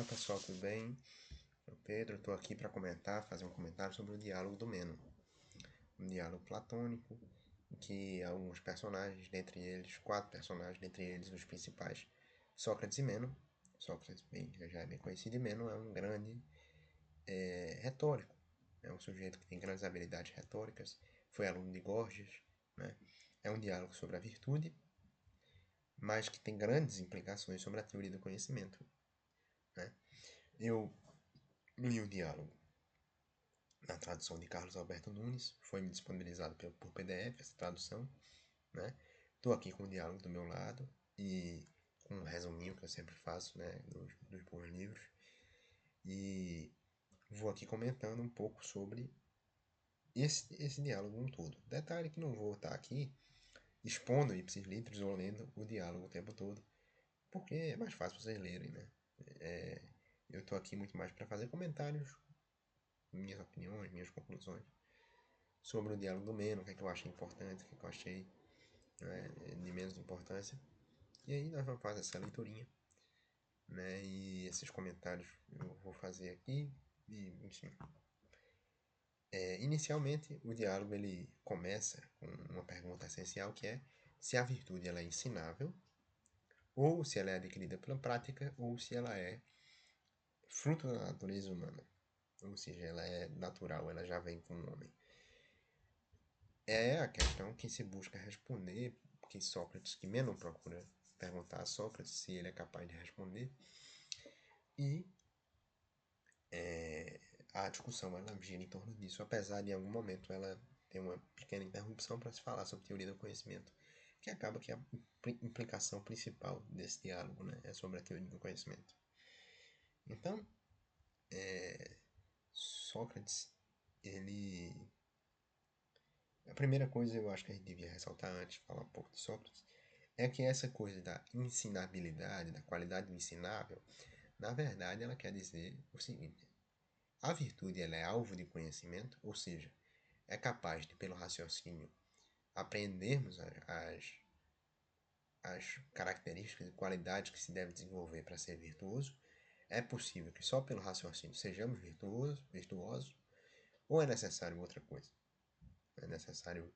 Olá pessoal, tudo bem? Eu Pedro, estou aqui para fazer um comentário sobre o diálogo do Meno. Um diálogo platônico, em que alguns personagens, dentre eles, 4 personagens, dentre eles os principais, Sócrates e Meno. Sócrates já é bem conhecido e Meno é um grande retórico. É um sujeito que tem grandes habilidades retóricas, foi aluno de Gorgias, né? É um diálogo sobre a virtude, mas que tem grandes implicações sobre a teoria do conhecimento, né? Eu li o diálogo na tradução de Carlos Alberto Nunes, foi me disponibilizado por PDF essa tradução, né? Estou aqui com o diálogo do meu lado e com um resuminho que eu sempre faço, né, dos bons livros, e vou aqui comentando um pouco sobre esse diálogo um todo. Detalhe que não vou estar aqui expondo ipsis litteris ou lendo o diálogo o tempo todo, porque é mais fácil vocês lerem, né? Eu estou aqui muito mais para fazer comentários, minhas opiniões, minhas conclusões sobre o diálogo do Meno, o que é que eu achei importante, o que é que eu achei, né, de menos importância. E aí nós vamos fazer essa leiturinha, né? E esses comentários eu vou fazer aqui. E, enfim. Inicialmente, o diálogo ele começa com uma pergunta essencial que é se a virtude ela é ensinável, ou se ela é adquirida pela prática, ou se ela é fruto da natureza humana. Ou seja, ela é natural, ela já vem com o homem. É a questão que se busca responder, que Menon procura perguntar a Sócrates se ele é capaz de responder, e a discussão ela gira em torno disso, apesar de em algum momento ela ter uma pequena interrupção para se falar sobre teoria do conhecimento, que acaba que a implicação principal desse diálogo, né, é sobre a teoria do conhecimento. Então, Sócrates, ele... A primeira coisa eu acho que a gente devia ressaltar antes de falar um pouco de Sócrates é que essa coisa da ensinabilidade, da qualidade do ensinável, na verdade ela quer dizer o seguinte: a virtude ela é alvo de conhecimento, ou seja, é capaz de, pelo raciocínio, aprendermos as características e qualidades que se deve desenvolver para ser virtuoso. É possível que só pelo raciocínio sejamos virtuosos, ou é necessário outra coisa? É necessário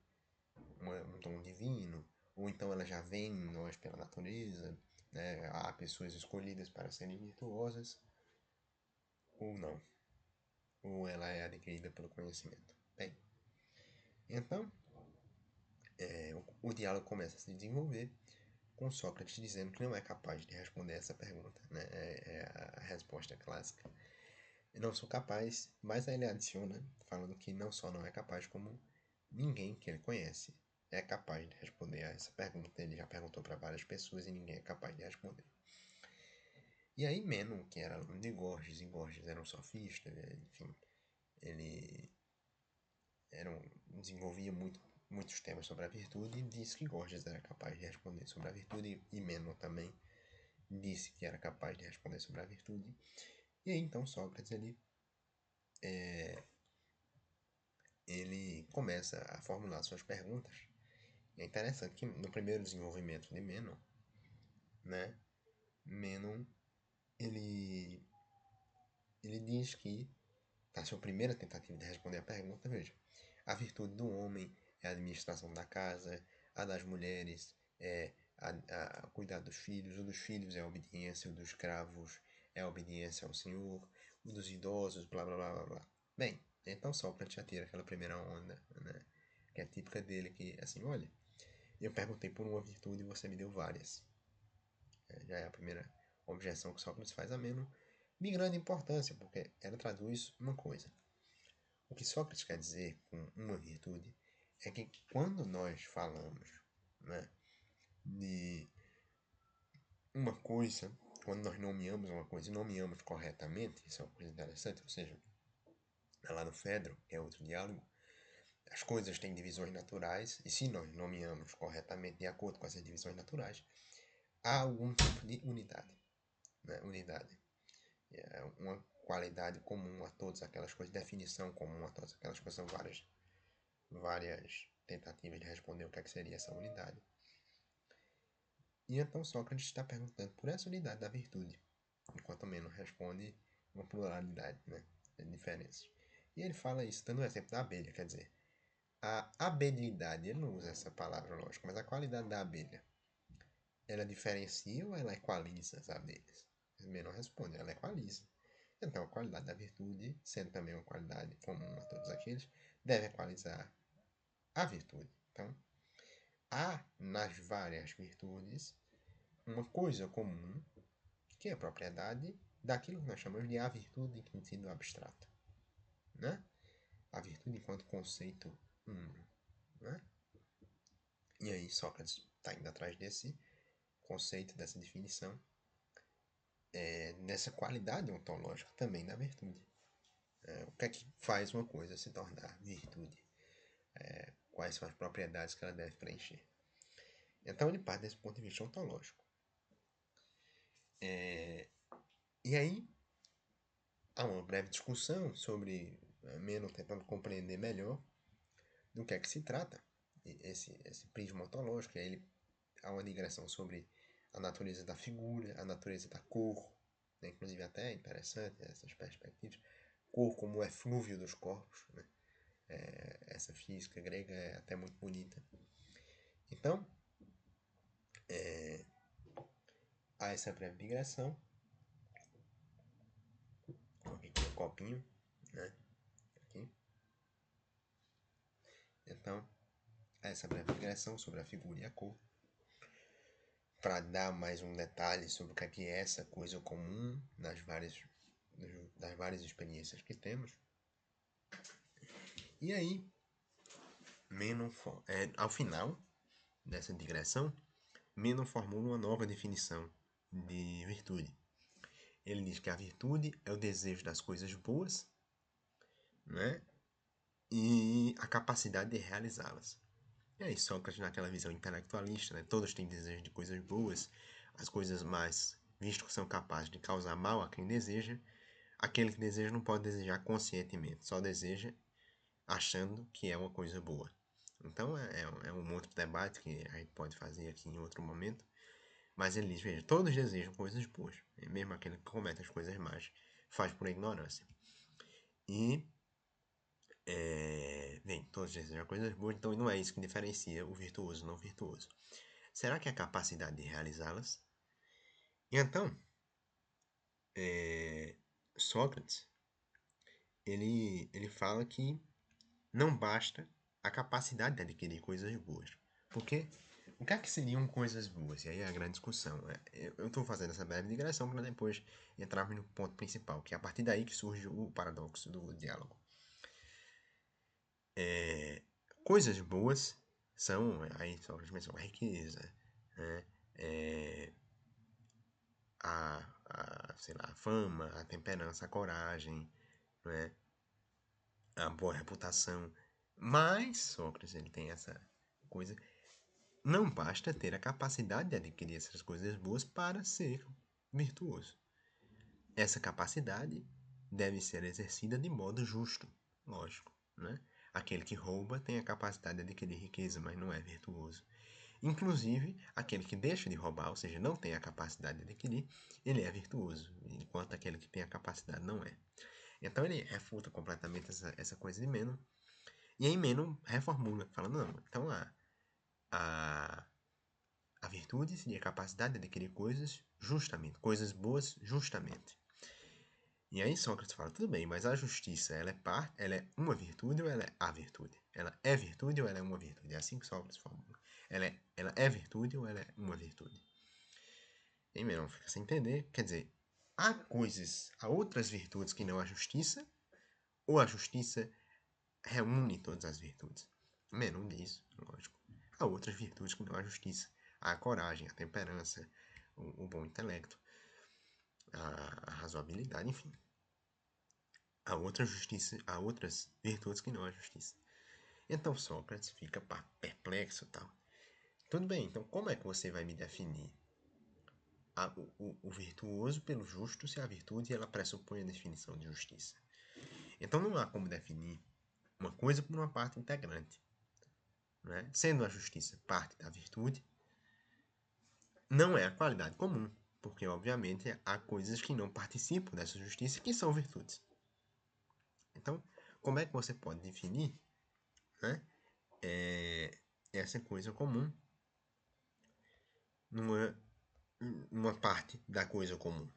um dom divino, ou então ela já vem em nós pela natureza, né? Há pessoas escolhidas para serem virtuosas, ou não, ou ela é adquirida pelo conhecimento. Bem, então o diálogo começa a se desenvolver com Sócrates dizendo que não é capaz de responder essa pergunta, né? É a resposta clássica. Eu não sou capaz, mas aí ele adiciona falando que não só não é capaz, como ninguém que ele conhece é capaz de responder a essa pergunta. Ele já perguntou para várias pessoas e ninguém é capaz de responder. E aí Menon, que era aluno de Gorgias, e Gorgias era um sofista, enfim, ele desenvolvia muitos temas sobre a virtude e disse que Gorgias era capaz de responder sobre a virtude, e Menon também disse que era capaz de responder sobre a virtude. E aí então Sócrates ele começa a formular suas perguntas. É interessante que no primeiro desenvolvimento de Menon, né, Menon ele, ele diz que, na sua primeira tentativa de responder a pergunta, veja, a virtude do homem é a administração da casa, a das mulheres é a cuidar dos filhos, o dos filhos é a obediência, o dos escravos é a obediência ao Senhor, o dos idosos, blá blá blá blá blá. Bem, então Sócrates já tira aquela primeira onda, né, que é típica dele, que assim, olha, eu perguntei por uma virtude e você me deu várias. Já é a primeira objeção que Sócrates faz a Meno, de grande importância, porque ela traduz uma coisa. O que Sócrates quer dizer com uma virtude é que quando nós falamos, né, de uma coisa, quando nós nomeamos uma coisa e nomeamos corretamente, isso é uma coisa interessante, ou seja, lá no Fedro, que é outro diálogo, as coisas têm divisões naturais, e se nós nomeamos corretamente de acordo com essas divisões naturais, há algum tipo de unidade. Né? Unidade é uma qualidade comum a todas aquelas coisas, definição comum a todas aquelas coisas, são várias tentativas de responder o que, é que seria essa unidade. E então Sócrates está perguntando por essa unidade da virtude, enquanto Meno corresponde a uma pluralidade, né, de diferenças. E ele fala isso dando o exemplo da abelha, quer dizer, a habilidade, ele não usa essa palavra, lógico, mas a qualidade da abelha, ela diferencia ou ela equaliza as abelhas? Ele não responde, ela equaliza. Então, a qualidade da virtude, sendo também uma qualidade comum a todos aqueles, deve equalizar a virtude. Então, há nas várias virtudes uma coisa comum, que é a propriedade daquilo que nós chamamos de a virtude em sentido abstrato. Né? A virtude enquanto conceito único. Né? E aí Sócrates está indo atrás desse conceito, dessa definição, dessa qualidade ontológica também da virtude. O que é que faz uma coisa se tornar virtude? Quais são as propriedades que ela deve preencher? Então ele parte desse ponto de vista ontológico. E aí há uma breve discussão sobre Meno tentando compreender melhor do que é que se trata esse prisma ontológico. E aí ele há uma digressão sobre a natureza da figura, a natureza da cor, né? Inclusive até é interessante essas perspectivas. Cor como o eflúvio dos corpos, né? Essa física grega é até muito bonita. Então, há essa breve digressão. Aqui tem um copinho, né? Aqui. Então, há essa breve digressão sobre a figura e a cor. Para dar mais um detalhe sobre o que é essa coisa comum das várias experiências que temos. E aí, ao final dessa digressão, Meno formula uma nova definição de virtude. Ele diz que a virtude é o desejo das coisas boas, né? E a capacidade de realizá-las. E aí Sócrates, naquela visão intelectualista, né? Todos têm desejo de coisas boas, as coisas mais, visto que são capazes de causar mal a quem deseja, aquele que deseja não pode desejar conscientemente, só deseja achando que é uma coisa boa. Então é um outro debate que a gente pode fazer aqui em outro momento. Mas ele diz, veja, todos desejam coisas boas. Mesmo aquele que comete as coisas más faz por ignorância. E, bem, todos desejam coisas boas, então não é isso que diferencia o virtuoso do não virtuoso. Será que é a capacidade de realizá-las? E então, Sócrates, ele fala que não basta a capacidade de adquirir coisas boas. Porque o que é que seriam coisas boas? E aí é a grande discussão. Eu estou fazendo essa breve digressão para depois entrarmos no ponto principal, que é a partir daí que surge o paradoxo do diálogo. Coisas boas são, aí só a riqueza, né? Sei lá, a fama, a temperança, a coragem, né? A boa reputação. Mas Sócrates ele tem essa coisa. Não basta ter a capacidade de adquirir essas coisas boas para ser virtuoso. Essa capacidade deve ser exercida de modo justo, lógico, né? Aquele que rouba tem a capacidade de adquirir riqueza, mas não é virtuoso. Inclusive, aquele que deixa de roubar, ou seja, não tem a capacidade de adquirir, ele é virtuoso, enquanto aquele que tem a capacidade não é. Então ele refuta completamente essa coisa de Meno, e aí Meno reformula, falando, não, então a virtude seria a capacidade de adquirir coisas justamente, coisas boas justamente. E aí Sócrates fala, tudo bem, mas a justiça, ela é uma virtude ou ela é a virtude? Ela é virtude ou ela é uma virtude? É assim que Sócrates formula. Ela é virtude ou ela é uma virtude? E Menão fica sem entender. Quer dizer, há outras virtudes que não a justiça, ou a justiça reúne todas as virtudes? Menão diz, lógico. Há outras virtudes que não a justiça. Há a coragem, a temperança, o bom intelecto, a razoabilidade, enfim. Há outras virtudes que não a justiça. Então Sócrates fica perplexo e tal. Tudo bem, então como é que você vai me definir o virtuoso pelo justo se a virtude ela pressupõe a definição de justiça? Então não há como definir uma coisa por uma parte integrante. Né? Sendo a justiça parte da virtude, não é a qualidade comum, porque, obviamente, há coisas que não participam dessa justiça que são virtudes. Então, como é que você pode definir, né, essa coisa comum numa parte da coisa comum?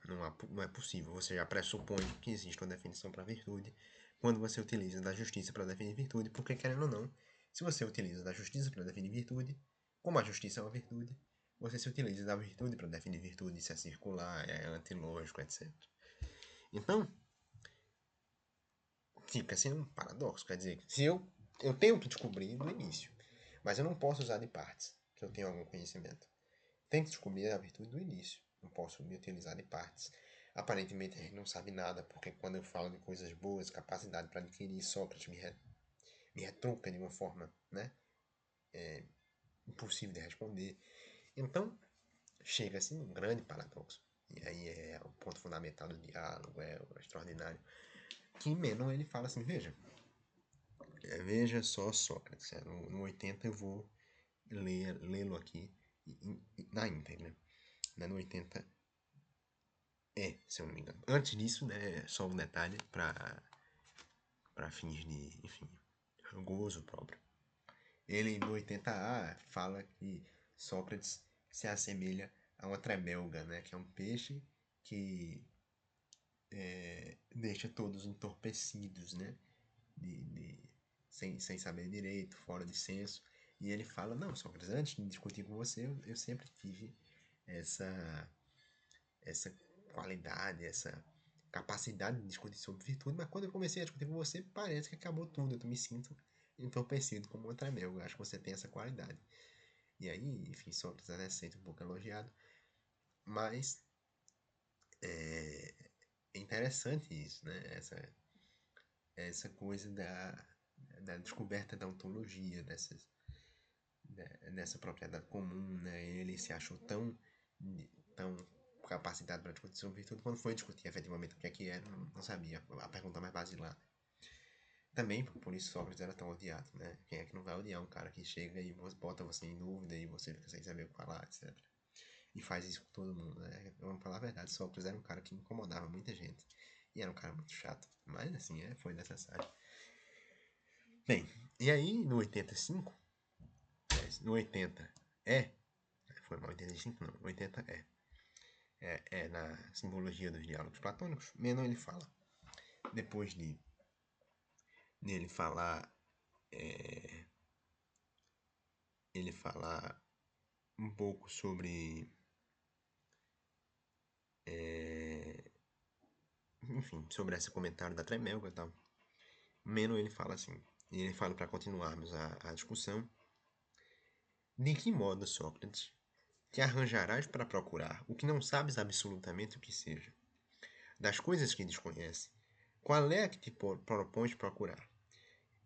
Não é possível. Você já pressupõe que existe uma definição para virtude quando você utiliza da justiça para definir virtude, porque, querendo ou não, se você utiliza da justiça para definir virtude, como a justiça é uma virtude, você se utiliza da virtude para definir virtude, isso é circular, é antilógico, etc. Então, fica assim um paradoxo. Quer dizer, se eu tenho que descobrir no início, mas eu não posso usar de partes, que eu tenho algum conhecimento. Tenho que descobrir a virtude do início. Não posso me utilizar de partes. Aparentemente a gente não sabe nada, porque quando eu falo de coisas boas, capacidade para adquirir, Sócrates me retruca de uma forma, né, impossível de responder. Então, chega assim um grande paradoxo. E aí é o ponto fundamental do diálogo, é o extraordinário. Que Menon ele fala assim, veja só Sócrates, no 80 eu vou lê-lo aqui na íntegra, né, no 80 se eu não me engano. Antes disso, né, só um detalhe para fins de, enfim, gozo próprio. Ele no 80A fala que Sócrates se assemelha a uma tremélga, né, que é um peixe que deixa todos entorpecidos, né, sem saber direito, fora de senso. E ele fala, não, Sócrates, antes de discutir com você, eu sempre tive essa, essa qualidade, essa capacidade de discutir sobre virtude, mas quando eu comecei a discutir com você, parece que acabou tudo. Eu me sinto entorpecido como um tremel. Eu acho que você tem essa qualidade. E aí, enfim, Sócrates é sempre um pouco elogiado, mas é interessante isso, né? Essa coisa da descoberta da ontologia, dessa propriedade comum, né? Ele se achou tão capacitado para discutir sobre virtude quando foi discutir efetivamente o que é que era, não sabia. A pergunta mais basilar. Também por isso Sócrates era tão odiado, né? Quem é que não vai odiar um cara que chega e bota você em dúvida e você fica sem saber o que falar, etc. E faz isso com todo mundo, né? Vamos falar a verdade, Sócrates era um cara que incomodava muita gente. E era um cara muito chato. Mas assim, foi necessário. Bem, e aí no 85, no 80 foi no 85 não, 80 na simbologia dos diálogos platônicos, Menon ele fala, depois ele falar, ele fala um pouco sobre, enfim, sobre esse comentário da Tremelga e tal. Menon ele fala assim, e ele fala para continuarmos a discussão, de que modo, Sócrates, te arranjarás para procurar o que não sabes absolutamente o que seja? Das coisas que desconhece, qual é a que te propões procurar?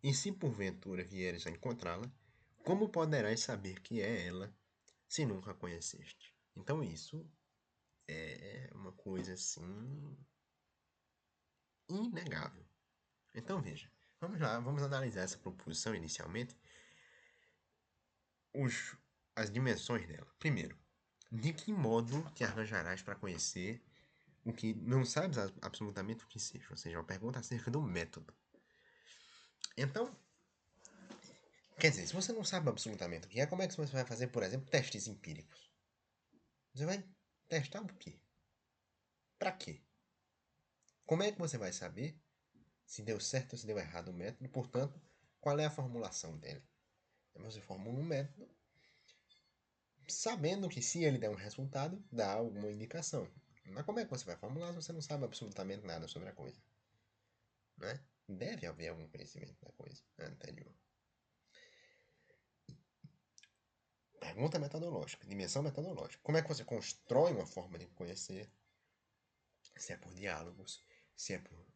E se porventura vieres a encontrá-la, como poderás saber que é ela, se nunca a conheceste? Então isso é uma coisa assim inegável. Então veja, vamos lá, vamos analisar essa proposição inicialmente, as dimensões dela. Primeiro, de que modo te arranjarás para conhecer o que não sabes absolutamente o que seja? Ou seja, uma pergunta acerca do método. Então, quer dizer, se você não sabe absolutamente o que é, como é que você vai fazer, por exemplo, testes empíricos? Você vai testar o quê? Para quê? Como é que você vai saber se deu certo ou se deu errado o método? Portanto, qual é a formulação dele? Você formula um método sabendo que se ele der um resultado, dá alguma indicação. Mas como é que você vai formular se você não sabe absolutamente nada sobre a coisa? Né? Deve haver algum conhecimento da coisa anterior. Pergunta metodológica, dimensão metodológica. Como é que você constrói uma forma de conhecer? Se é por diálogos, se é por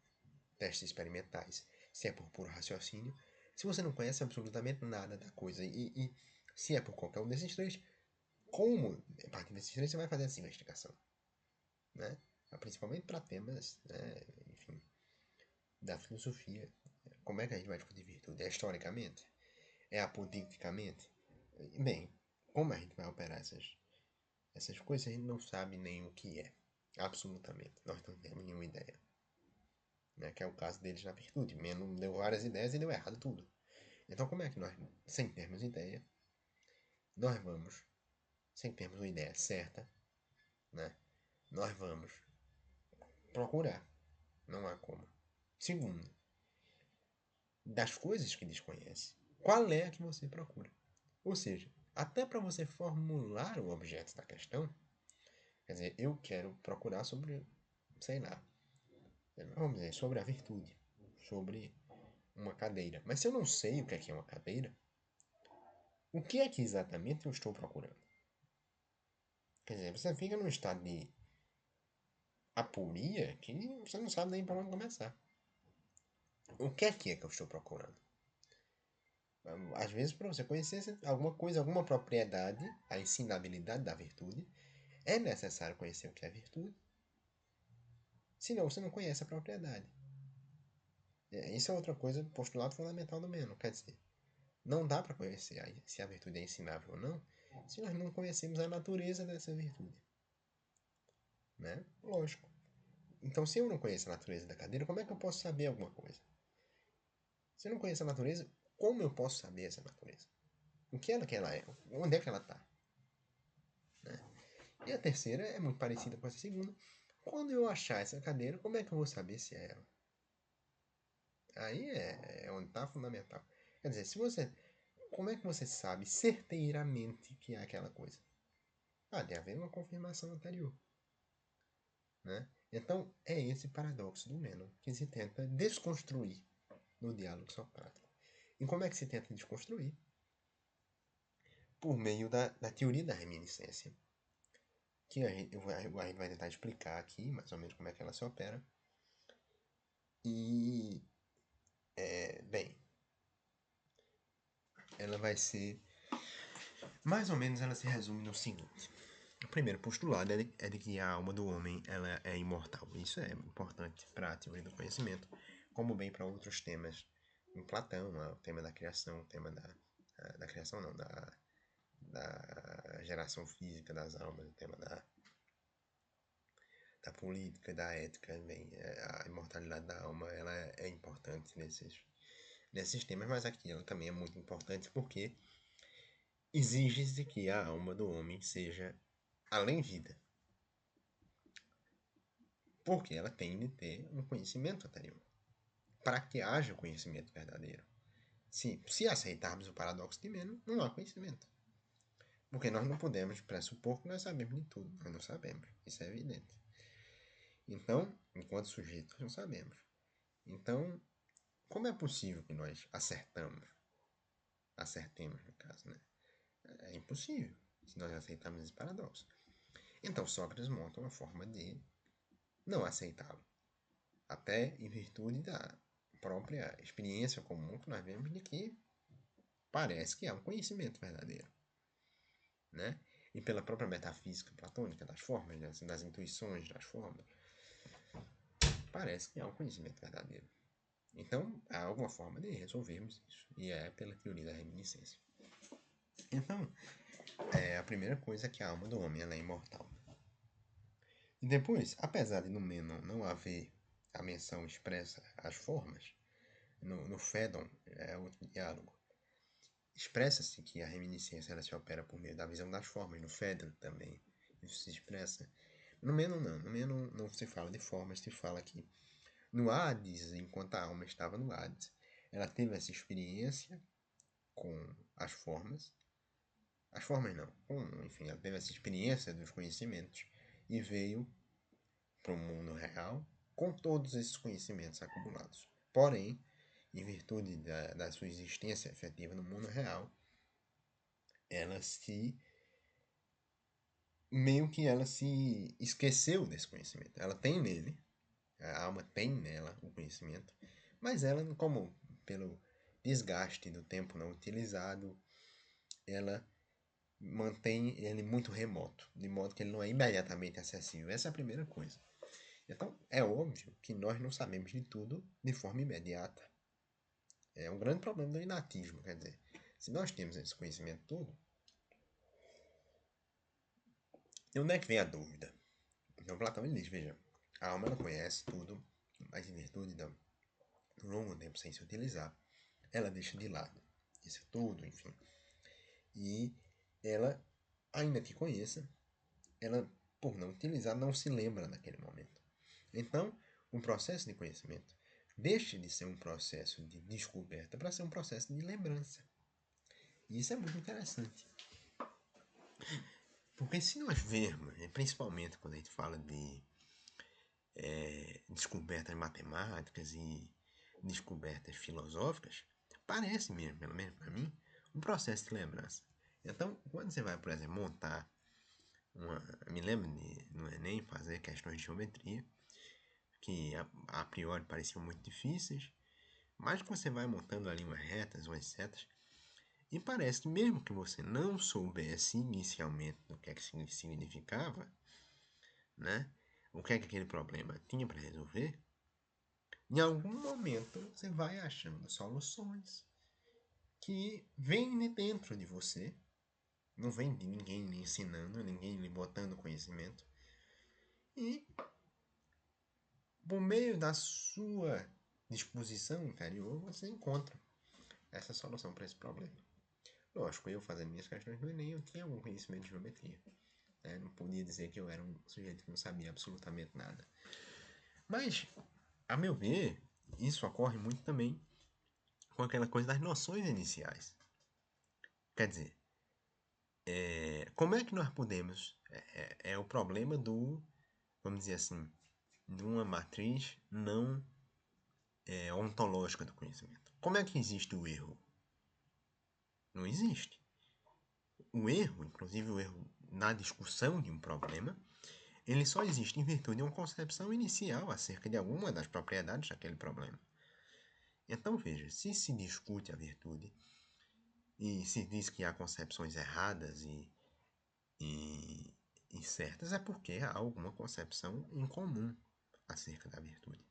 testes experimentais, se é por puro raciocínio. Se você não conhece absolutamente nada da coisa e se é por qualquer um desses três, como, a partir desses três, você vai fazer essa investigação? Né? Principalmente para temas, né, enfim, da filosofia. Como é que a gente vai discutir virtude? É historicamente? É apodicticamente? Bem, como a gente vai operar Essas coisas a gente não sabe nem o que é. Absolutamente. Nós não temos nenhuma ideia. Né? Que é o caso deles na virtude. Meno deu várias ideias e deu errado tudo. Então como é que nós, sem termos ideia, nós vamos, sem termos uma ideia certa, né? Nós vamos procurar. Não há como. Segundo, das coisas que desconhece, qual é a que você procura? Ou seja, até para você formular o objeto da questão, quer dizer, eu quero procurar sobre, sei lá, vamos dizer, sobre a virtude, sobre uma cadeira. Mas se eu não sei o que é uma cadeira, o que é que exatamente eu estou procurando? Quer dizer, você fica num estado de aporia que você não sabe nem para onde começar. O que é que eu estou procurando? Às vezes, para você conhecer alguma coisa, alguma propriedade, a ensinabilidade da virtude, é necessário conhecer o que é virtude, senão você não conhece a propriedade. Isso é outra coisa, postulado fundamental do Meno. Quer dizer, não dá para conhecer se a virtude é ensinável ou não, se nós não conhecemos a natureza dessa virtude. Né? Lógico. Então, se eu não conheço a natureza da cadeira, como é que eu posso saber alguma coisa? Se eu não conheço a natureza, como eu posso saber essa natureza? O que ela é? Onde é que ela está? Né? E a terceira é muito parecida com essa segunda. Quando eu achar essa cadeira, como é que eu vou saber se é ela? Aí é onde está fundamental. Quer dizer, se você. Como é que você sabe certeiramente que é aquela coisa? Deve haver uma confirmação anterior. Né? Então, é esse paradoxo do Menon que se tenta desconstruir no diálogo socrático. E como é que se tenta desconstruir? Por meio da teoria da reminiscência, que a gente vai tentar explicar aqui, mais ou menos, como é que ela se opera. E, bem, ela vai ser... Mais ou menos ela se resume no seguinte. O primeiro postulado é de que a alma do homem ela é imortal. Isso é importante para a teoria do conhecimento, como bem para outros temas em Platão, o tema da criação, o tema da criação não, da geração física das almas, o tema da política, da ética, bem, a imortalidade da alma ela é importante nesses temas, mas aqui ela também é muito importante porque exige-se que a alma do homem seja além vida. Porque ela tem de ter um conhecimento anterior. Para que haja conhecimento verdadeiro. Se aceitarmos o paradoxo de Meno, não há conhecimento. Porque nós não podemos pressupor que nós sabemos de tudo. Nós não sabemos. Isso é evidente. Então, enquanto sujeitos, nós não sabemos. Então, como é possível que nós acertemos no caso, né? É impossível, se nós aceitarmos esse paradoxo. Então, Sócrates monta uma forma de não aceitá-lo. Até em virtude da própria experiência comum que nós vemos de que parece que é um conhecimento verdadeiro. Né? E pela própria metafísica platônica das formas, das intuições das formas, parece que é um conhecimento verdadeiro. Então, há alguma forma de resolvermos isso, e é pela teoria da reminiscência. Então, a primeira coisa é que a alma do homem ela é imortal. E depois, apesar de no Menon não haver a menção expressa às formas, no Fédon, é outro diálogo, expressa-se que a reminiscência ela se opera por meio da visão das formas. No Fédon também isso se expressa. No Menon não. No Menon não se fala de formas, se fala que no Hades, enquanto a alma estava no Hades, ela teve essa experiência com as formas. As formas não. Enfim, ela teve essa experiência dos conhecimentos e veio para o mundo real com todos esses conhecimentos acumulados. Porém, em virtude da sua existência efetiva no mundo real, ela se meio que ela se esqueceu desse conhecimento. Ela tem nele, a alma tem nela o conhecimento, mas ela, como pelo desgaste do tempo não utilizado, ela mantém ele muito remoto, de modo que ele não é imediatamente acessível. Essa é a primeira coisa. Então, é óbvio que nós não sabemos de tudo de forma imediata. É um grande problema do inatismo, quer dizer, se nós temos esse conhecimento todo, E onde é que vem a dúvida? Então Platão ele diz, veja, a alma ela conhece tudo, mas em virtude do longo tempo sem se utilizar, ela deixa de lado isso tudo, enfim. E ela, ainda que conheça, ela, por não utilizar, não se lembra naquele momento. Então, um processo de conhecimento deixa de ser um processo de descoberta para ser um processo de lembrança. E isso é muito interessante. Porque se nós vermos, principalmente quando a gente fala de descobertas matemáticas e descobertas filosóficas, parece mesmo, pelo menos para mim, um processo de lembrança. Então, quando você vai, por exemplo, montar me lembro de, no Enem, fazer questões de geometria, que a priori pareciam muito difíceis, mas que você vai montando ali umas retas, umas setas, e parece que mesmo que você não soubesse inicialmente o que é que significava, né? O que é que aquele problema tinha para resolver, em algum momento você vai achando soluções que vêm de dentro de você, não vem de ninguém lhe ensinando, ninguém lhe botando conhecimento, e por meio da sua disposição interior você encontra essa solução para esse problema. Lógico, eu fazendo minhas questões do Enem, eu tinha algum conhecimento de geometria. Né? Não podia dizer que eu era um sujeito que não sabia absolutamente nada. Mas, a meu ver, isso ocorre muito também com aquela coisa das noções iniciais. Quer dizer, como é que nós podemos... É o problema do, vamos dizer assim, de uma matriz não ontológica do conhecimento. Como é que existe o erro? Não existe. O erro, inclusive o erro na discussão de um problema, ele só existe em virtude de uma concepção inicial acerca de alguma das propriedades daquele problema. Então veja, se se discute a virtude e se diz que há concepções erradas e, e certas, é porque há alguma concepção em comum acerca da virtude.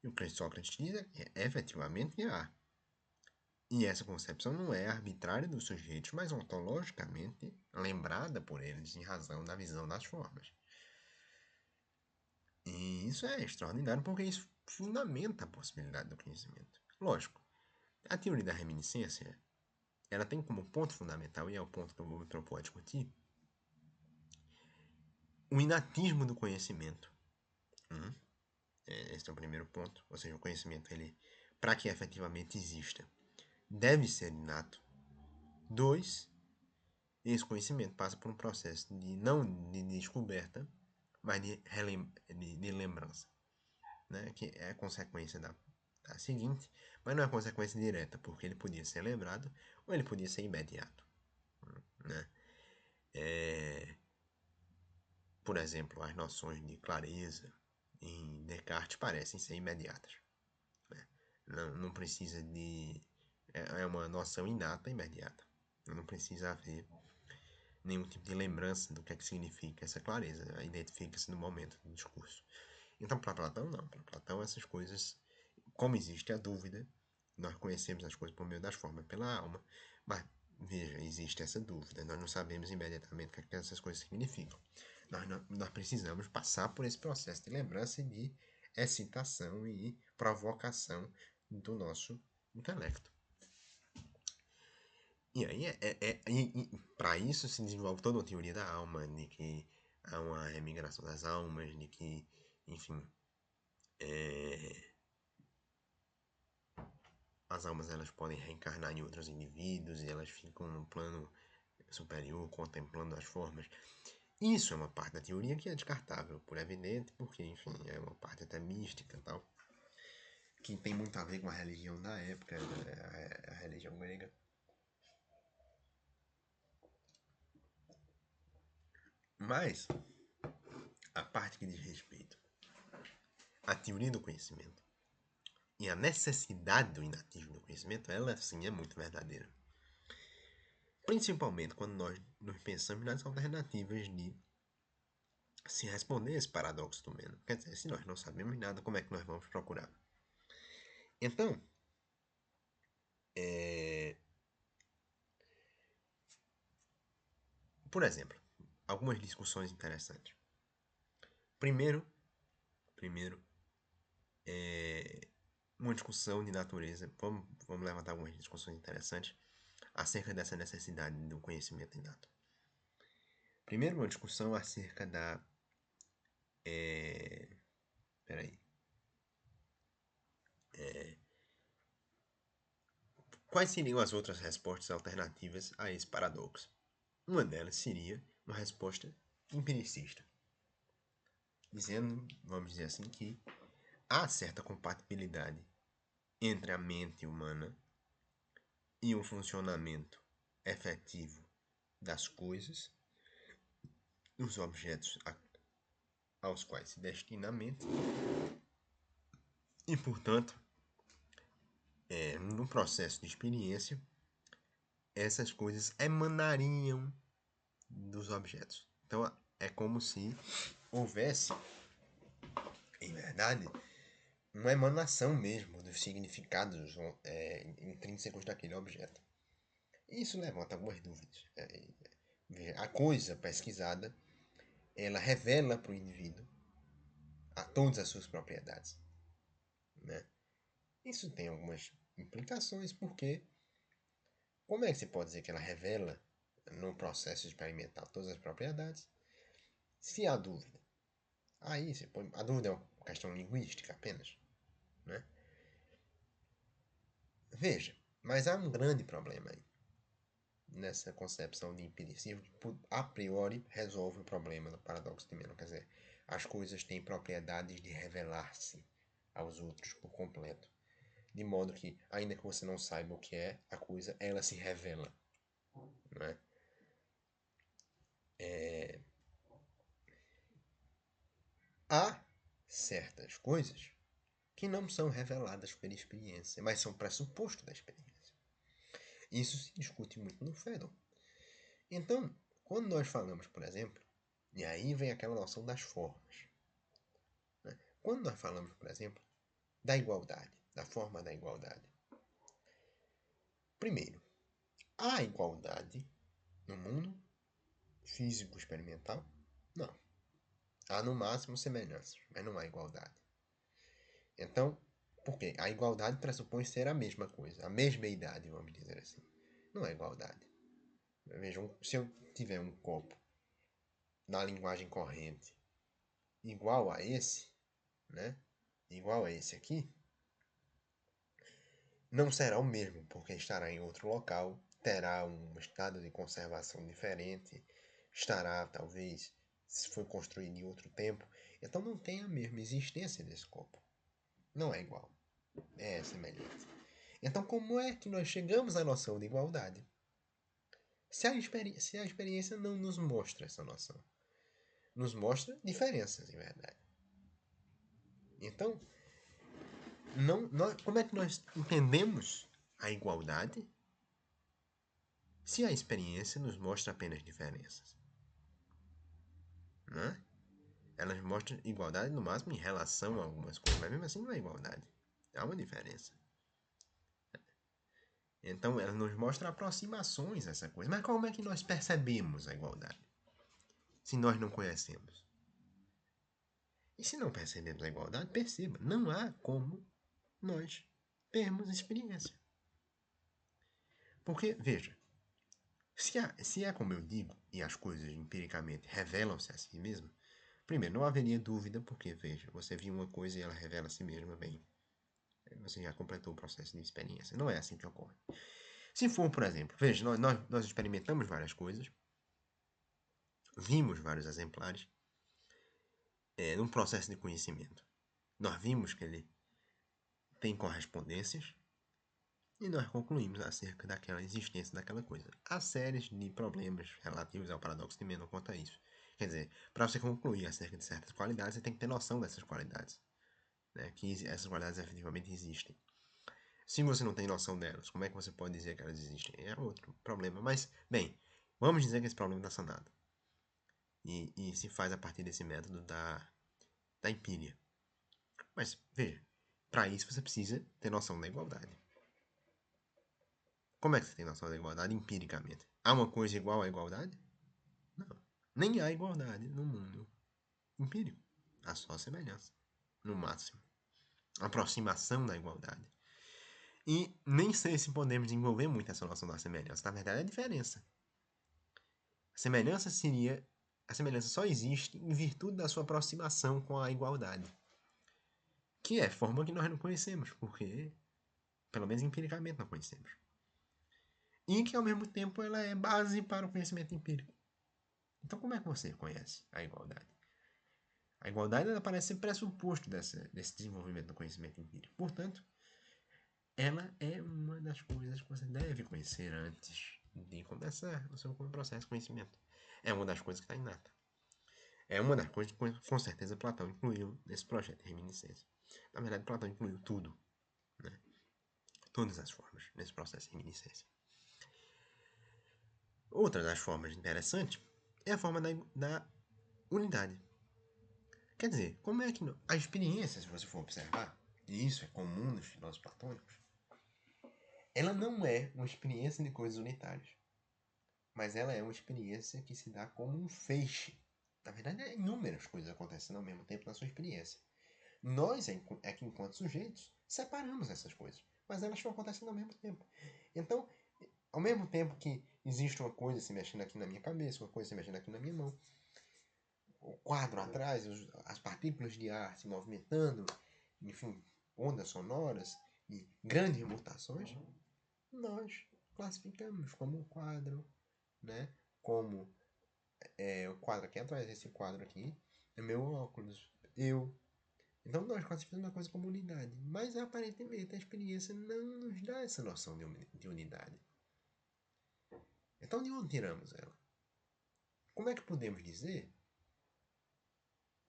E o que Sócrates diz é que efetivamente há. E essa concepção não é arbitrária dos sujeitos, mas ontologicamente lembrada por eles em razão da visão das formas. E isso é extraordinário porque isso fundamenta a possibilidade do conhecimento. Lógico, a teoria da reminiscência ela tem como ponto fundamental, e é o ponto que eu vou me propor a discutir, o inatismo do conhecimento. Esse é o primeiro ponto. Ou seja, o conhecimento, ele, para que efetivamente exista, deve ser inato. 2, esse conhecimento passa por um processo de não de descoberta, mas de lembrança, né? Que é a consequência da seguinte, mas não é consequência direta, porque ele podia ser lembrado ou ele podia ser imediato. Né? Por exemplo, as noções de clareza em Descartes parecem ser imediatas. Né? Não precisa de... É uma noção inata imediata. Não precisa haver nenhum tipo de lembrança do que é que significa essa clareza. Identifica-se no momento do discurso. Então, para Platão, não. Para Platão, essas coisas, como existe a dúvida, nós conhecemos as coisas por meio das formas, pela alma, mas, veja, existe essa dúvida. Nós não sabemos imediatamente o que essas coisas significam. Nós precisamos passar por esse processo de lembrança e de excitação e provocação do nosso intelecto. E aí, para isso se desenvolve toda uma teoria da alma, de que há uma remigração das almas, de que, enfim, as almas elas podem reencarnar em outros indivíduos e elas ficam no plano superior, contemplando as formas. Isso é uma parte da teoria que é descartável, por evidente, porque, enfim, é uma parte até mística e tal, que tem muito a ver com a religião da época, a religião grega. Mas, a parte que diz respeito à teoria do conhecimento e a necessidade do inatismo do conhecimento, ela sim é muito verdadeira. Principalmente quando nós pensamos nas alternativas de se responder esse paradoxo do menos. Quer dizer, se nós não sabemos nada, como é que nós vamos procurar? Então, por exemplo, algumas discussões interessantes. Primeiro, uma discussão de natureza. Vamos levantar algumas discussões interessantes acerca dessa necessidade do conhecimento inato. Primeiro, uma discussão acerca da... Quais seriam as outras respostas alternativas a esse paradoxo? Uma delas seria uma resposta empiricista, dizendo, vamos dizer assim, que há certa compatibilidade entre a mente humana e o funcionamento efetivo das coisas, dos objetos aos quais se destina a mente, e, portanto, no processo de experiência, essas coisas emanariam dos objetos. Então, é como se houvesse, em verdade, uma emanação mesmo dos significados intrínsecos daquele objeto. Isso levanta algumas dúvidas. A coisa pesquisada, ela revela para o indivíduo a todas as suas propriedades, né? Isso tem algumas implicações, porque como é que se pode dizer que ela revela no processo experimental todas as propriedades se há dúvida? Aí a dúvida é uma questão linguística apenas, né? Veja, mas há um grande problema aí nessa concepção de empiricismo que a priori resolve o problema do paradoxo de Menon. Quer dizer, as coisas têm propriedades de revelar-se aos outros por completo. De modo que, ainda que você não saiba o que é a coisa, ela se revela. Não é? Há certas coisas que não são reveladas pela experiência, mas são pressuposto da experiência. Isso se discute muito no Fanon. Então, quando nós falamos, por exemplo, e aí vem aquela noção das formas. Né? Quando nós falamos, por exemplo, da igualdade, da forma da igualdade. Primeiro, há igualdade no mundo físico experimental? Não. Há no máximo semelhanças, mas não há igualdade. Então, por quê? A igualdade pressupõe ser a mesma coisa, a mesma idade, vamos dizer assim. Não é igualdade. Vejam, se eu tiver um copo na linguagem corrente igual a esse, né? Igual a esse aqui, não será o mesmo, porque estará em outro local, terá um estado de conservação diferente, estará, talvez, se foi construído em outro tempo. Então não tem a mesma existência desse copo. Não é igual. É semelhante. Então como é que nós chegamos à noção de igualdade? Se a experiência não nos mostra essa noção. Nos mostra diferenças, em verdade. Então, como é que nós entendemos a igualdade se a experiência nos mostra apenas diferenças? Né? Elas mostram igualdade no máximo em relação a algumas coisas, mas mesmo assim não é igualdade. Há uma diferença. Então ela nos mostra aproximações a essa coisa. Mas como é que nós percebemos a igualdade? Se nós não conhecemos. E se não percebemos a igualdade, perceba, não há como nós termos experiência. Porque, veja, se é como eu digo, e as coisas empiricamente revelam-se a si mesmas, primeiro, não haveria dúvida, porque, veja, você viu uma coisa e ela revela a si mesma, bem, você já completou o processo de experiência. Não é assim que ocorre. Se for, por exemplo, veja, nós experimentamos várias coisas, vimos vários exemplares, num processo de conhecimento. Nós vimos que ele tem correspondências e nós concluímos acerca daquela existência daquela coisa. Há séries de problemas relativos ao paradoxo de Menon quanto a isso. Quer dizer, para você concluir acerca de certas qualidades, você tem que ter noção dessas qualidades. Né? Que essas qualidades efetivamente existem. Se você não tem noção delas, como é que você pode dizer que elas existem? É outro problema. Mas, bem, vamos dizer que esse problema está sanado. E se faz a partir desse método da empíria. Mas, veja, para isso você precisa ter noção da igualdade. Como é que você tem noção da igualdade empiricamente? Há uma coisa igual à igualdade? Não. Nem há igualdade no mundo empírico. Há só semelhança, no máximo. Aproximação da igualdade. E nem sei se podemos desenvolver muito essa noção da semelhança. Na verdade, é a diferença. A semelhança seria... A semelhança só existe em virtude da sua aproximação com a igualdade. Que é forma que nós não conhecemos, porque, pelo menos empiricamente, não conhecemos. E que, ao mesmo tempo, ela é base para o conhecimento empírico. Então, como é que você conhece a igualdade? A igualdade ela parece ser pressuposto desse desenvolvimento do conhecimento empírico. Portanto, ela é uma das coisas que você deve conhecer antes de começar o seu processo de conhecimento. É uma das coisas que está inata. É uma das coisas que, com certeza, Platão incluiu nesse projeto de reminiscência. Na verdade, Platão incluiu tudo, né? Todas as formas nesse processo de reminiscência. Outra das formas interessantes é a forma da unidade. Quer dizer, como é que a experiência, se você for observar, e isso é comum nos filósofos platônicos, ela não é uma experiência de coisas unitárias, mas ela é uma experiência que se dá como um feixe. Na verdade, inúmeras coisas acontecendo ao mesmo tempo na sua experiência. Nós, é que enquanto sujeitos, separamos essas coisas, mas elas estão acontecendo ao mesmo tempo. Então, ao mesmo tempo que existe uma coisa se mexendo aqui na minha cabeça, uma coisa se mexendo aqui na minha mão, o quadro atrás, as partículas de ar se movimentando, enfim, ondas sonoras e grandes mutações, nós classificamos como um quadro, né? Como o quadro aqui atrás, esse quadro aqui, é meu óculos, eu. Então nós classificamos uma coisa como unidade, mas aparentemente a experiência não nos dá essa noção de unidade. Então de onde tiramos ela? Como é que podemos dizer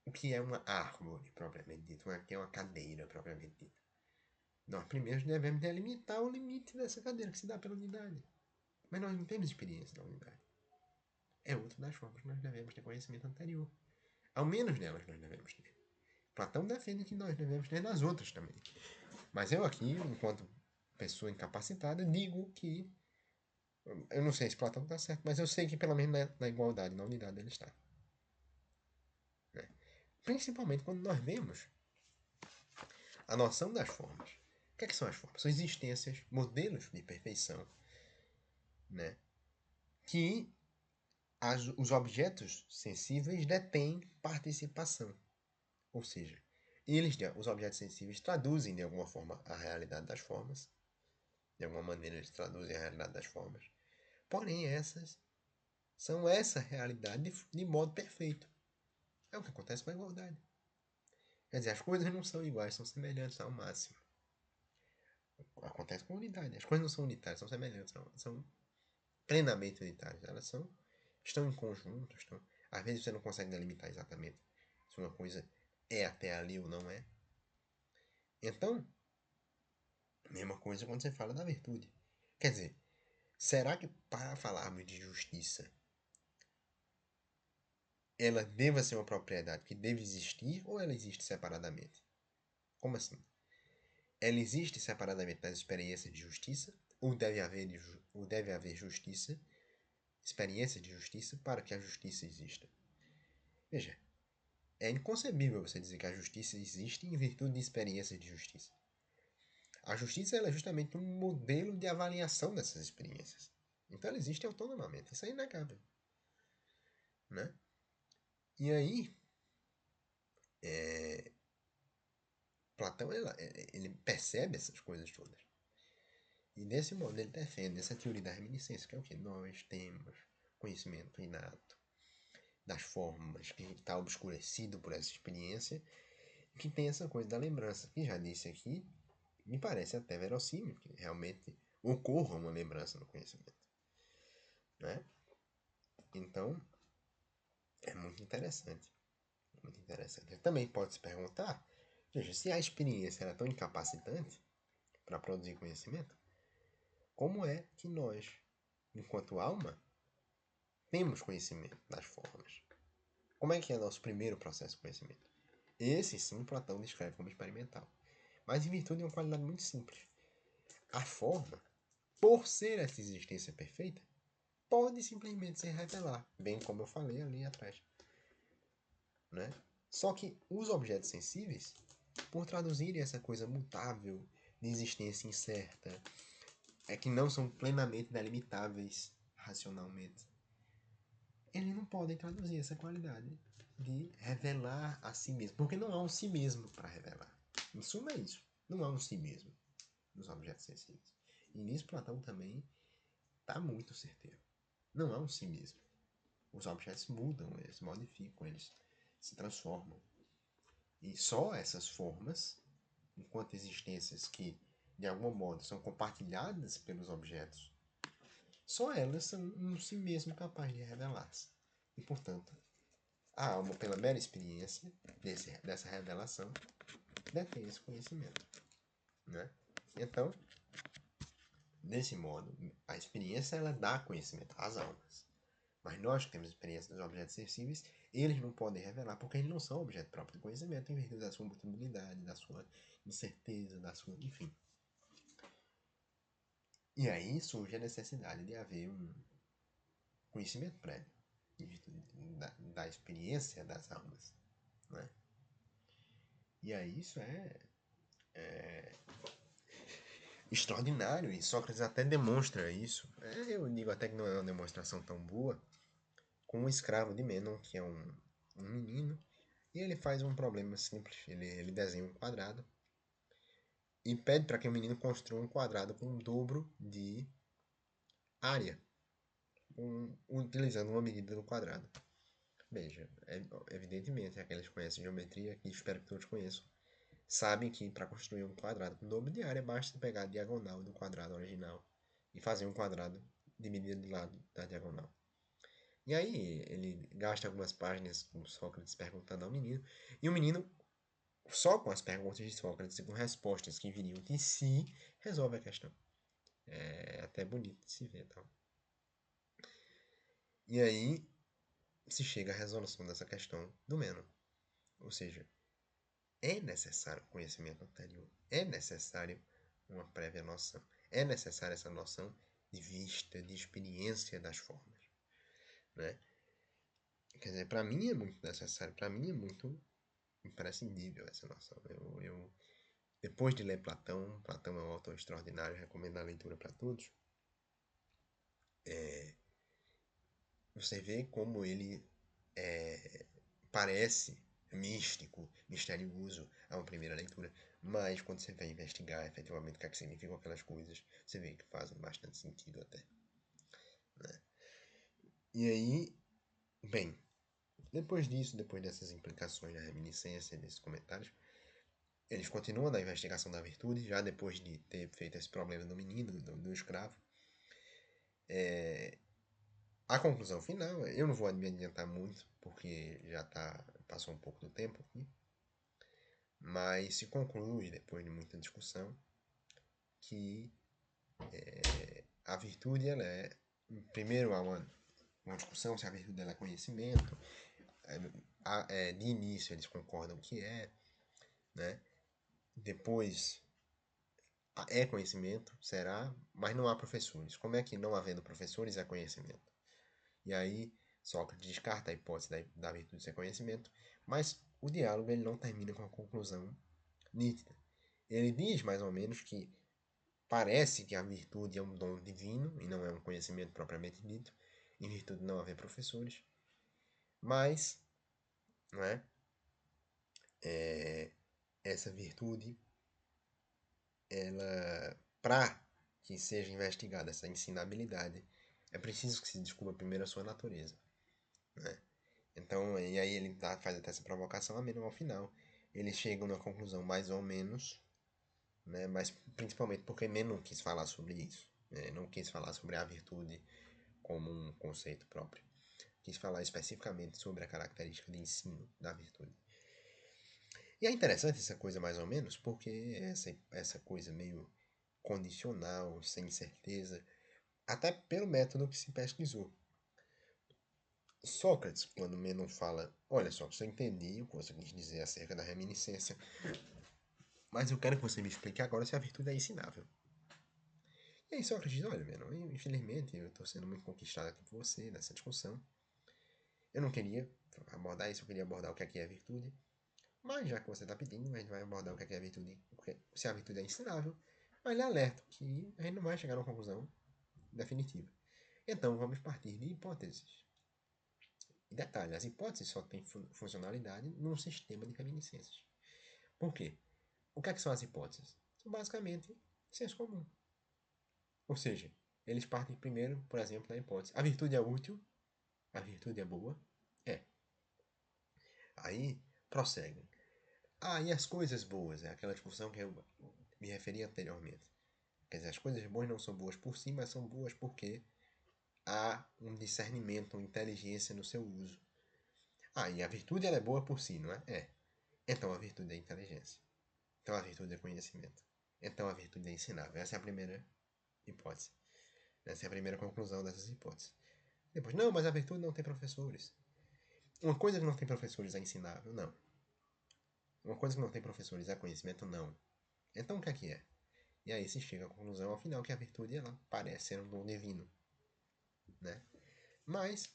o que é uma árvore propriamente dita, o que é uma cadeira propriamente dita? Nós primeiro devemos delimitar o limite dessa cadeira que se dá pela unidade. Mas nós não temos experiência da unidade. É outra das formas que nós devemos ter conhecimento anterior. Ao menos delas nós devemos ter. Platão defende que nós devemos ter das outras também. Mas eu aqui, enquanto pessoa incapacitada, digo que... Eu não sei se Platão está certo, mas eu sei que pelo menos na igualdade, na unidade ele está. Né? Principalmente quando nós vemos a noção das formas. O que são as formas? São existências, modelos de perfeição, né? Que os objetos sensíveis detêm participação. Ou seja, os objetos sensíveis traduzem de alguma forma a realidade das formas. De alguma maneira eles traduzem a realidade das formas. Porém, essas são essa realidade de modo perfeito. É o que acontece com a igualdade. Quer dizer, as coisas não são iguais, são semelhantes ao máximo. Acontece com a unidade. As coisas não são unitárias, são semelhantes, são plenamente unitárias. Elas estão em conjunto, às vezes você não consegue delimitar exatamente se uma coisa é até ali ou não é. Então, mesma coisa quando você fala da virtude. Quer dizer, será que para falarmos de justiça, ela deva ser uma propriedade que deve existir ou ela existe separadamente? Como assim? Ela existe separadamente das experiências de justiça ou deve haver justiça, experiência de justiça para que a justiça exista? Veja, é inconcebível você dizer que a justiça existe em virtude de experiências de justiça. A justiça é justamente um modelo de avaliação dessas experiências. Então ela existe autonomamente. Isso é inegável. Né? E aí, Platão ele percebe essas coisas todas. E desse modo ele defende essa teoria da reminiscência, que é o que? Nós temos conhecimento inato das formas que está obscurecido por essa experiência, que tem essa coisa da lembrança, que já disse aqui, me parece até verossímil que realmente ocorra uma lembrança no conhecimento. Né? Então, é muito interessante. Muito interessante. Também pode se perguntar, veja, se a experiência era tão incapacitante para produzir conhecimento, como é que nós, enquanto alma, temos conhecimento das formas? Como é que é o nosso primeiro processo de conhecimento? Esse sim Platão descreve como experimental, mas em virtude de uma qualidade muito simples. A forma, por ser essa existência perfeita, pode simplesmente se revelar, bem como eu falei ali atrás, né? Só que os objetos sensíveis, por traduzirem essa coisa mutável, de existência incerta, que não são plenamente delimitáveis racionalmente, eles não podem traduzir essa qualidade de revelar a si mesmo, porque não há um si mesmo para revelar. Em suma é isso, não há um si mesmo nos objetos sensíveis. E nisso Platão também está muito certeiro. Não há um si mesmo. Os objetos mudam, eles modificam, eles se transformam. E só essas formas, enquanto existências que, de algum modo, são compartilhadas pelos objetos, só elas são um si mesmo capaz de revelar-se. E, portanto, a alma, pela mera experiência dessa revelação, detém esse conhecimento. Né? Então, desse modo, a experiência ela dá conhecimento às almas. Mas nós que temos experiência dos objetos sensíveis, eles não podem revelar porque eles não são objeto próprio do conhecimento em virtude da sua mutabilidade, da sua incerteza, da sua. Enfim. E aí surge a necessidade de haver um conhecimento prévio, em virtude da experiência das almas. Né? E aí isso é extraordinário, e Sócrates até demonstra isso. Eu digo até que não é uma demonstração tão boa, com o escravo de Menon, que é um menino, e ele faz um problema simples. Ele desenha um quadrado e pede para que o menino construa um quadrado com o dobro de área, utilizando uma medida do quadrado. Veja, evidentemente, aqueles que conhecem geometria, que espero que todos conheçam, sabem que para construir um quadrado com dobro de área basta pegar a diagonal do quadrado original e fazer um quadrado de medida de lado da diagonal. E aí ele gasta algumas páginas com Sócrates perguntando ao menino, e o menino, só com as perguntas de Sócrates e com respostas que viriam de si, resolve a questão. É até bonito de se ver, tal. E aí se chega à resolução dessa questão do Menon. Ou seja, é necessário conhecimento anterior, é necessário uma prévia noção, é necessária essa noção de vista, de experiência das formas. Né? Quer dizer, para mim é muito necessário, para mim é muito imprescindível essa noção. Depois de ler Platão, Platão é um autor extraordinário, recomendo a leitura para todos. Você vê como ele parece místico, misterioso a uma primeira leitura, mas quando você vai investigar efetivamente o que, é que significam aquelas coisas, você vê que fazem bastante sentido até. Né? E aí, bem, depois disso, depois dessas implicações da reminiscência, desses comentários, eles continuam na investigação da virtude, já depois de ter feito esse problema do menino, do escravo. A conclusão final, eu não vou me adiantar muito, porque passou um pouco do tempo aqui, mas se conclui, depois de muita discussão, que a virtude, ela primeiro há uma discussão se a virtude dela é conhecimento, de início eles concordam que né? Depois é conhecimento, será, mas não há professores. Como é que não havendo professores é conhecimento? E aí Sócrates descarta a hipótese da virtude ser conhecimento, mas o diálogo ele não termina com a conclusão nítida. Ele diz mais ou menos que parece que a virtude é um dom divino e não é um conhecimento propriamente dito, em virtude de não haver professores, mas não é, essa virtude, ela, para que seja investigada essa ensinabilidade, é preciso que se descubra primeiro a sua natureza. Né? Então, e aí ele faz até essa provocação, a menos ao final. Eles chegam na conclusão mais ou menos, né? Mas principalmente porque Menon não quis falar sobre isso. Né? Não quis falar sobre a virtude como um conceito próprio. Quis falar especificamente sobre a característica de ensino da virtude. E é interessante essa coisa mais ou menos, porque essa coisa meio condicional, sem certeza, até pelo método que se pesquisou. Sócrates, quando Menon fala, olha só, eu entendi o que você quis dizer acerca da reminiscência, mas eu quero que você me explique agora se a virtude é ensinável. E aí Sócrates diz, olha, mano, infelizmente eu tô sendo muito conquistado aqui por você nessa discussão. Eu não queria abordar isso, eu queria abordar o que é virtude. Mas já que você está pedindo, a gente vai abordar o que é virtude, se a virtude é ensinável. Mas ele alerta que a gente não vai chegar a uma conclusão definitiva. Então vamos partir de hipóteses. E detalhe, as hipóteses só têm funcionalidade num sistema de reminiscências. Por quê? O que são as hipóteses? São basicamente senso comum. Ou seja, eles partem primeiro, por exemplo, da hipótese. A virtude é útil? A virtude é boa? É. Aí prosseguem. Ah, e as coisas boas? É aquela discussão que eu me referi anteriormente. Quer dizer, as coisas boas não são boas por si, mas são boas porque há um discernimento, uma inteligência no seu uso. Ah, e a virtude ela é boa por si, não é? É. Então a virtude é inteligência. Então a virtude é conhecimento. Então a virtude é ensinável. Essa é a primeira hipótese. Essa é a primeira conclusão dessas hipóteses. Depois, não, mas a virtude não tem professores. Uma coisa que não tem professores é ensinável? Não. Uma coisa que não tem professores é conhecimento? Não. Então o que é? E aí se chega à conclusão ao final que a virtude ela parece ser um dom divino, né? Mas,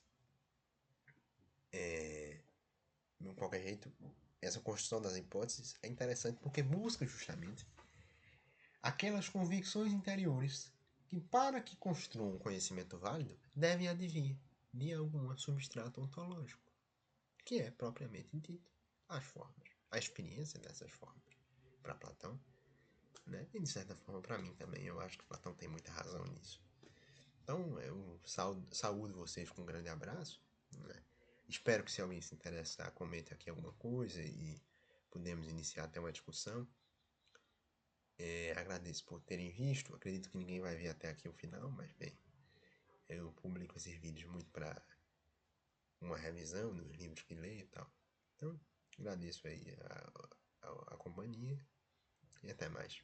de qualquer jeito, essa construção das hipóteses é interessante porque busca justamente aquelas convicções interiores que, para que construam um conhecimento válido, devem advir de algum substrato ontológico, que é propriamente dito as formas, a experiência dessas formas. Para Platão, né? E de certa forma para mim também, eu acho que Platão tem muita razão nisso. Então, eu saúdo vocês com um grande abraço, né? Espero que se alguém se interessar, comente aqui alguma coisa e podemos iniciar até uma discussão. Agradeço por terem visto. Acredito que ninguém vai ver até aqui o final, mas bem, eu publico esses vídeos muito para uma revisão dos livros que leio e tal. Então, agradeço aí a companhia e até mais.